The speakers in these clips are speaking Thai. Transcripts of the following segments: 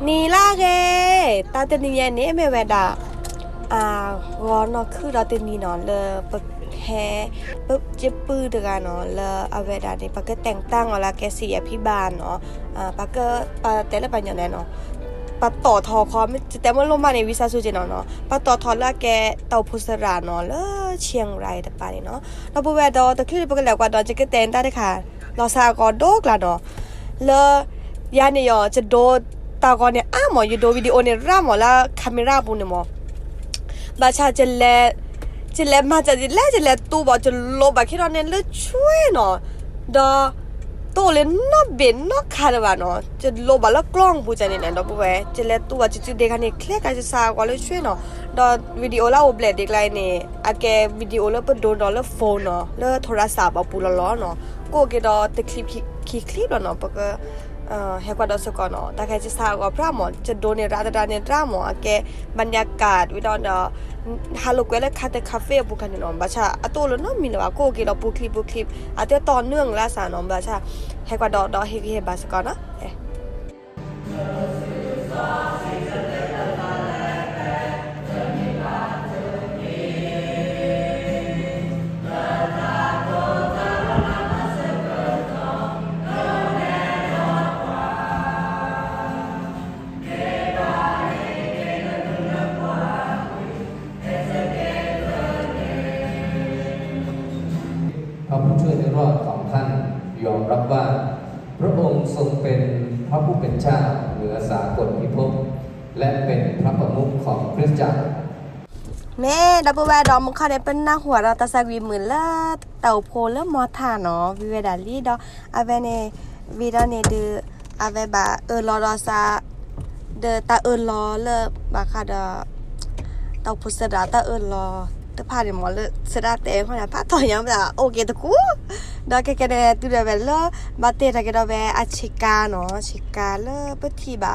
นีล่าแกตาเตนียันนี่ไม่เวดาวอนคือเราเตนีนอนเลยปะแค่ปุ๊บจะปื้ดกันเนาะเลยเอาเวดานี่ปะก็แต่งตั้งเอาละแกเสียพี่บานเนาะปะก็ปะแต่ละปัญญาแน่เนาะปะต่อทอคอมแต่เมื่อลงมาในวิชาสูจิเนาะปะต่อทอละแกเต่าพุสราเนาะเลยเชียงรายแต่ปานี่เนาะเราbuเวดาตะคลิปปะก็แล้วกว่าดอนจะก็แต่งได้ค่ะเราซากอดกละเนาะเลยยานี่ยอจะโดตากอนเนี่ยหมออยู่ดูวิดีโอเนี่ยร่าหมอละคาเมราปุ่นเนี่ยหมอบาชาจะแลมาจะแลตู้บอกจะลบแบบที่เราเนี่ยเลยช่วยเนาะดอตู้เลยนอกเบนนอกคาร์บานเนาะจะลบแบบแล้วกล้องปูจะเนี่ยดอกบัวจะแลตู้ว่าจะเด็กคนนี้เคลียร์กันจะสาวกว่าเลยช่วยเนาะดอวิดีโอละโอเบลเด็กไรเนี่ยแกวิดีโอแล้วเป็นโดนดอแล้วโฟนเนาะแล้วโทรศัพท์เอาปูล้อเนาะกูเกดอตะคลิปเนาะปะก็เฮกว่าดอสก่อนเนาะแต่แค่จะสาวกับพระหมอจะโดนในร้านเนี่ยร้านหมอแกบรรยากาศวิดอนฮัลโหลก็เลยคาเฟ่บุกันเนาะบ้าชาตัวเราเนาะมีเนาะกูเกดอปูคลิปเดี๋ยวตอนเนื่องละสาเนาะบ้าชาเฮกว่าดอเฮบาสก่อนนะพระผู้ช่วยในรอดของท่านยอมรับว่าพระองค์ทรงเป็นพระผู้เป็นเจ้าเหนือสากลพิภพและเป็นพระประมุขของคริสตจักรแม่ดับเบิลแวร์ดอมเขาได้เป็นหน้าหัวเราตาสวีมือละเต่าโพลมอทาเนาะวิเวดาลีดออาเวเนวีดาเนดืออาเวบาลอซาเดตาลอเลบาคาดาเต่าพุสดาตาลอตะพาเดหมอเลยสดาเตะคนน่ะพาต่อยังบ่โอเคตะกูดอกแกได้ตุเดเวลบาเตตะแกดอเวอาชิกาเนาะชิกาเลปทีบา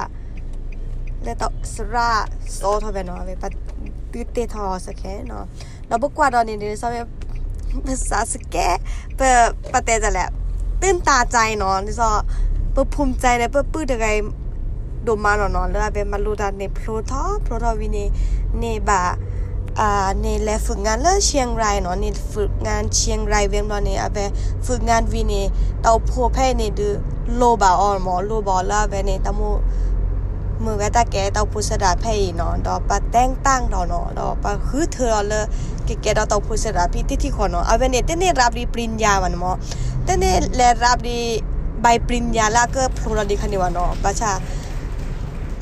เลตอสระโซทอเวเนาะเวปตื่นเตทอสักแค่เนาะเราบอกว่าตอนนี้เนี่ยสมัยภาษาสแกเปิดประเทศจะแหละตื่นตาใจเนาะที่ซอเปิดภูมิใจในเปิดปื้ดอะไรดูมาเนาะแล้วเป็นมาลูดานในโปรทอวินในบาในแลฝึกงานเลิศเชียงรายเนาะในฝึกงานเชียงรายเวียงเนาะในอาเบฝึกงานวินเตาโพแพ่ในดูโลบาออลหมอโลบอลแล้วเวในตะมูมือแวตาแกเตาพุสดาเพย์เนาะดอปะแต่งตั้งดอเนาะดอปะคือเธอเลยแกดอเตาพุสดาพี่ที่คนเนาะเอาเวเนเตเนรับดีปริญญาวันเนาะเตเนแลรับดีใบปริญญาแล้วก็พลดีคันนี้วันเนาะประชา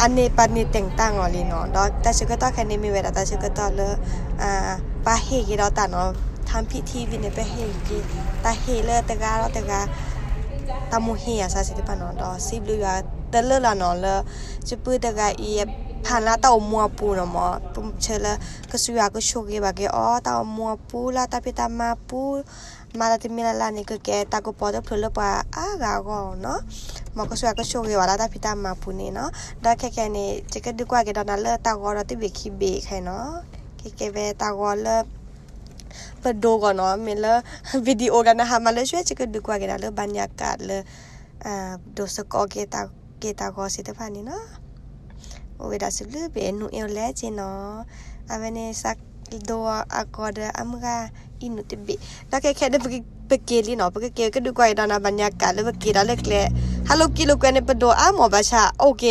อันนี้ปนิแต่งตั้งอ๋อลีเนาะดอแต่ฉันก็ต้องแค่นี้มีเวลาแต่ฉันก็ต้องเลยปะเฮกีดอตาเนาะทำพิธีวินไปเฮกีตาเฮเลยแต่กาตามูเฮียซาสิปะเนาะดอซิบลูยาเตลละเนาะเลยจะปืดกาอีผ่านละเต่ามัวปูเนาะมอปุ่มเชลก็สุยาก็โชคดีบากอ๋อเต่ามัวปูละตาพิตามาปูมาละติมิลานี่ก็แกตาก็ปอดเพลละปะกาก็เนาะมอก็สุยาก็โชคดีว่าละตาพิตามาปูนี่เนาะดอแค่นี่จะก็ดีกว่าแกดอนั่นเลยตาก็เราติเบคิเบกให้เนาะแกเวตาก็เลยเปิดดูก่อนเนาะมีเลยวิดีโอกันนะคะมาเลยช่วยจะก็ดีกว่าแกนั่นเลยบรรยากาศเลยดูสกอเกตาก็สิทธิ์พันนี่เนาะโอ้ยดาสิลือเป็นหนูเอลแลเจเนาะอาเวเนสักดัวอากอดอัมกาอินุติบิแล้วแค่ได้ไปเกลีเนาะไปเกก็ดูกว่าดานาบรรยากาศแล้วไปเกลเล็กแลฮัลโหลกิโลกว่าในปดหมอบาชาโอเค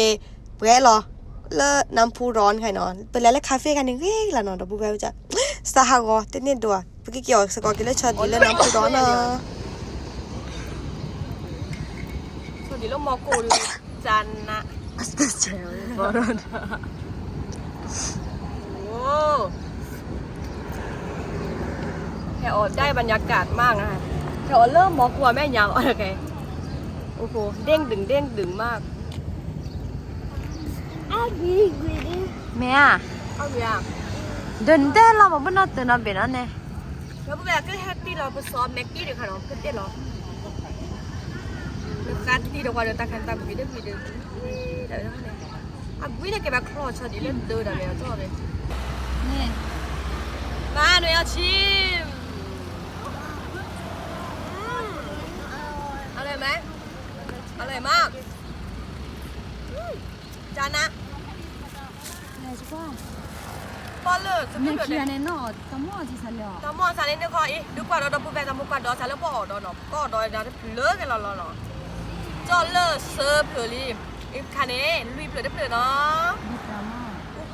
เปรหรอแล้วน้ำพุร้อนใครเนาะไปแล้วคาเฟ่กันนี่เว้ยล่ะเนาะดอกบัวจะสหกรณ์เต้นเนี่ยดัวไปเกี่ยวสกอกินแล้วชอดีแล้วน้ำพุร้อนเนาะชอดีแล้วมอกูจันนะเจ๋วบอลโอ้แถวได้บรรยากาศมากนะคะแถวเริ่มมอกลัวแม่ยาวอะไรโอ้โหเด้งดึงมากแม่เอาอย่างเดินเต้นเราบอกว่าน่าตื่นน่าเบ็ดนั่นเองแล้วแบบก็แฮปปี้เราไปซ้อมแม็กกี้เดี๋ยวค่ะน้องขึ้นเต้นหรอการที่เราเดินตาคันตาบีเดินเดี๋ยวนั่นเองวิ่งเนี่ยแกแบบคลอชอดีเล่นเดินอะไรชอบเลยนี่มาหนูอยากชิมอร่อยไหมอร่อยมาก จานะ 来是吧？ ปอเลอร์สกุล 那 เด 去那闹，怎么去才了？ ตอมอซาเลนเดคออีดูกว่าเราปูแปตามกว่าดอซาเลปอดอเนาะก็ดอดาเลิกกันแล้วเนาะจอเลอร์เซอร์เพลลีอีคันนี้ลุยเพลได้เพลเนาะ 你干嘛？ โอ้โ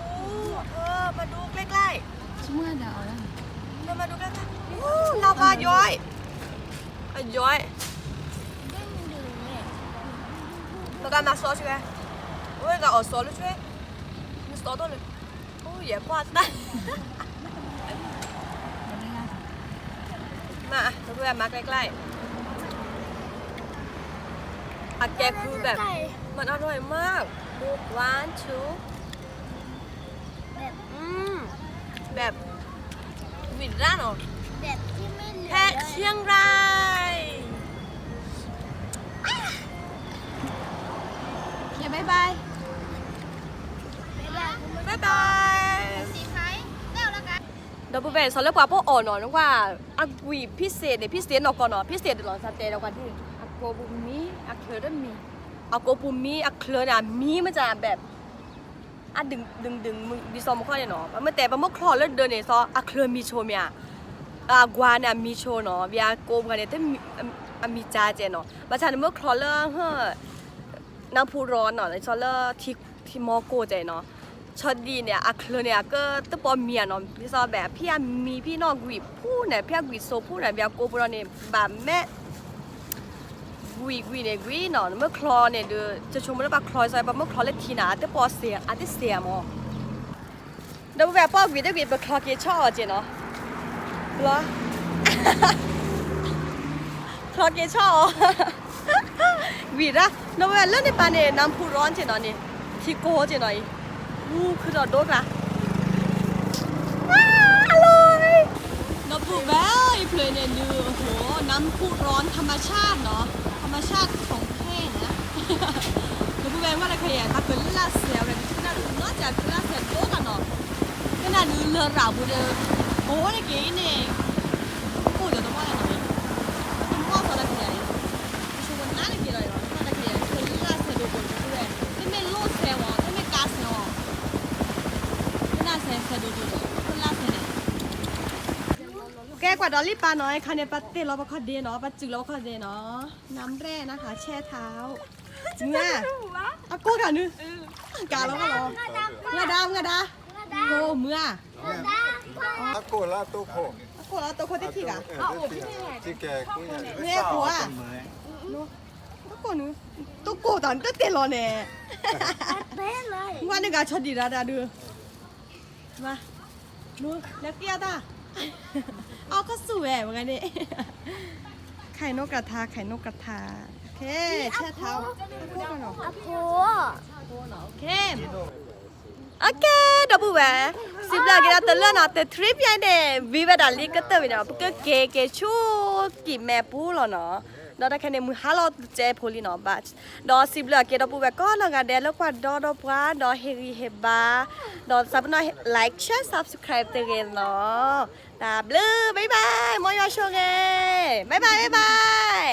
หมาดูใกล้ 什么的了？ ๆเรามาดูใกล้ๆโอ้ลาวาย้อยย้อยเราการมาซอช่วยโอ้ยก็เอาซอเลยช่วยมีซอตัวเลยโอ้ยอย่ากวาดได้มาเราเพื่อนมาใกล้ๆอัดแกคือแบบมันอร่อยมากดูหวานชูแบบวินร่าเนาะ แบบที่ไม่เหลือ แพะเชียงรายโอเคบ๊ายบาย บ๊ายบาย สีไฟแล้วกัน เดี๋ยวปุ๊บเบสอนเรื่องกว่าพวกอ่อนหน่อยนึกว่าอากุยพิเศษเนี่ยพิเศษหนอกก่อนเนาะพิเศษเดี๋ยวเราสเตย์เรากันที่อาโกบุมีอาเคลเดมีอาโกบุมีอาเคลเนี่ยมีมันจะแบบดึงมึงดีซอมข้อเนี่ยเนาะมันแต่เมื่อคลอดแล้วเดินเนี่ยซออาเคลมีโชว์เนี่ยกวานเนี่ยมีโชว์เนาะวิอาโกมกันเนี่ยแต่มีจ้าเจเนาะมาจากเมื่อคลอดแล้วน้ำพุร้อนเนาะแล้วซอแล้วที่มอโกเจเนาะชอดีเนี่ยอาเคลเนี่ยก็ตัวปอเมียเนาะพี่ซอแบบพี่มีพี่น้องกุยผู้เนี่ยพี่กุยโซผู้เนี่ยวิอาโกบุรเนี่ยแบบแม่กุยเนี่ยกุยเนาะเมื่อคลอเนี่ยเดี๋ยวจะชมว่าแบบคลอยซอยแบบเมื่อคลอเล็กทีนะตัวปอเสียอาจจะเสียมั้งเดี๋ยวแบบปอกุยได้กุยเป็นคลอเกชอเจเนาะเหรอ คลอเกชอวีระเนาะแบบเล่นในปานเนี่ยน้ำพุร้อนเจเนาะเนี่ยที่โกเจเนาะคือเราโดนละอร่อยน้ำพุแบ้อีเพลเนี่ยดูโอ้โหน้ำพุร้อนธรรมชาติเนาะธรรมชาติของแท้นะ น้ำพุแบ้ว่าอะไรกันถ้าเกิดล่าเสียอะไรก็น่าดูน่าจะล่าเสียโดกันเนาะก็น่าดูเรือราบุเดอโอ้ยเก๋เนี่ยกูจะต้องว่าอะไรหน่อยต้องว่าอะไรกันเนี่ยชวนน้าเลยกี่เลยเนาะน่าจะเก๋คือล่าเสียโดกันด้วยไม่เป็นโลดเสียวไม่เป็นกาเสียวน่าเสียดูคนล่าเสียเนี่ยแกกว่าดอลลี่ปลาน้อยค่ะเนี่ยปลาเต้เราปลาคอเดเนาะปลาจึกเราปลาคอเดเนาะน้ำแร่นะคะแช่เท้าจริงอ่ะเอาโก้กันนึกาแล้วก็รอเงาดาโกเมื่อ Akola toko. โก้แล้วตัวคนที่ที่กะ Tike kuya. เมื่อกัวตัวโก้นึตัวโก้ตอนเต้รอเนี่ย เป๊ะเลย ว่านึกว่าชดดีดาดูมาดูแล้วเกี้ยตาเอาก็สวยเหมือนกันเนี่ยไข่นกกระทาโอเคแช่เท้าโก้กันเนาะ อะโพ โอเคดับเบิลแหวสิบล้านกี่นาทีแล้วนะแต่ทริปยังเดวิวดาลีก็เติมไปเนาะเพราะเก๋ชูกี่แม่ปูหรอเนาะดอได้แค่ในมือฮัลโหลเจพลีเนาะบัชดอสิบล้านกี่ดับเบิลแหวก็ลองกันเดแล้วกว่าดอปว่าดอเฮรีเฮบาดอซับน้อยไลค์แชร์ subscribe เตอร์เนาะตาบลือบายบายมอยอโชเกบายบาย